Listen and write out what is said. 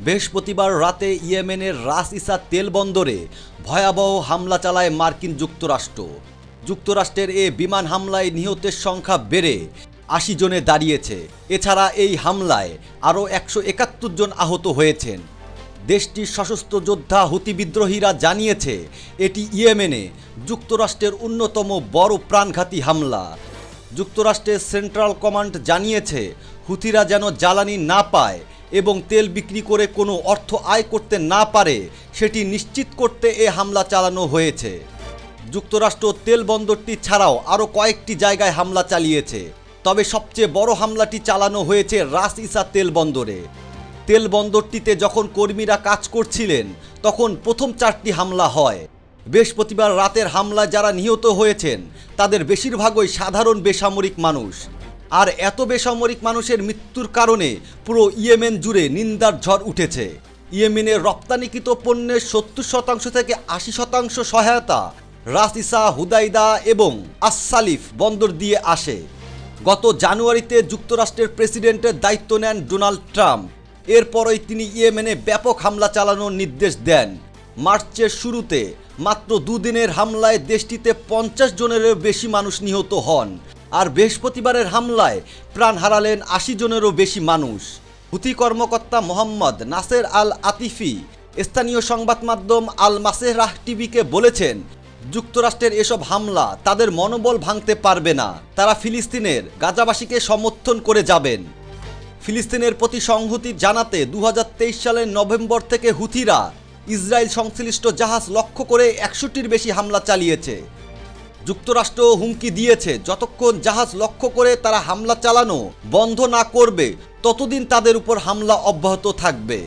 বৃহস্পতিবার রাতে ইয়েমেনের রাস ইসা তেল বন্দরে ভয়াবহ হামলা চালায় মার্কিন যুক্তরাষ্ট্র। যুক্তরাষ্ট্রের এ বিমান হামলায় নিহতের সংখ্যা বেড়ে ৮০ জনে দাঁড়িয়েছে। এছাড়া এই হামলায় আরও ১৭১ জন আহত হয়েছেন। দেশটির সশস্ত্র যোদ্ধা হুতি বিদ্রোহীরা জানিয়েছে এটি ইয়েমেনে যুক্তরাষ্ট্রের অন্যতম বড় প্রাণঘাতী হামলা। যুক্তরাষ্ট্রের সেন্ট্রাল কমান্ড জানিয়েছে হুতিরা যেন জ্বালানি না পায় এবং তেল বিক্রি করে কোনো অর্থ আয় করতে না পারে সেটি নিশ্চিত করতে এ হামলা চালানো হয়েছে। যুক্তরাষ্ট্র তেল বন্দরটি ছাড়াও আরও কয়েকটি জায়গায় হামলা চালিয়েছে, তবে সবচেয়ে বড় হামলাটি চালানো হয়েছে রাস ইসা তেল বন্দরে। তেল বন্দরটিতে যখন কর্মীরা কাজ করছিলেন তখন প্রথম 4টি হামলা হয়। বৃহস্পতিবার রাতের হামলায় যারা নিহত হয়েছেন তাদের বেশিরভাগই সাধারণ বেসামরিক মানুষ। আর এত বেসামরিক মানুষের মৃত্যুর কারণে পুরো ইয়েমেন জুড়ে নিন্দার ঝড় উঠেছে। ইয়েমেনের রপ্তানিকৃত পণ্যের 70% থেকে 80% সহায়তা রাস ইসা, হুদাইদা এবং আস-সালিফ বন্দর দিয়ে আসে। গত জানুয়ারিতে যুক্তরাষ্ট্রের প্রেসিডেন্টের দায়িত্ব নেন ডোনাল্ড ট্রাম্প। এরপরই তিনি ইয়েমেনে ব্যাপক হামলা চালানোর নির্দেশ দেন। মার্চের শুরুতে মাত্র দুদিনের হামলায় দেশটিতে 50 জনেরও বেশি মানুষ নিহত হন, আর বৃহস্পতিবারের হামলায় প্রাণ হারালেন 80 জনেরও বেশি মানুষ। হুতি কর্মকর্তা মোহাম্মদ নাসের আল আতিফি স্থানীয় সংবাদ মাধ্যম আল মাসেরাহ টিভিকে বলেছেন, যুক্তরাষ্ট্রের এসব হামলা তাদের মনোবল ভাঙতে পারবে না। তারা ফিলিস্তিনের গাজাবাসীকে সমর্থন করে যাবেন। ফিলিস্তিনের প্রতি সংহতি জানাতে 2023 সালের নভেম্বর থেকে হুথিরা ইসরায়েল সংশ্লিষ্ট জাহাজ লক্ষ্য করে 100টির বেশি হামলা চালিয়েছে। যুক্তরাষ্ট্র হুমকি দিয়েছে যতক্ষণ জাহাজ লক্ষ্য করে তারা হামলা চালানো বন্ধ না করবে ততদিন তাদের উপর হামলা অব্যাহত থাকবে।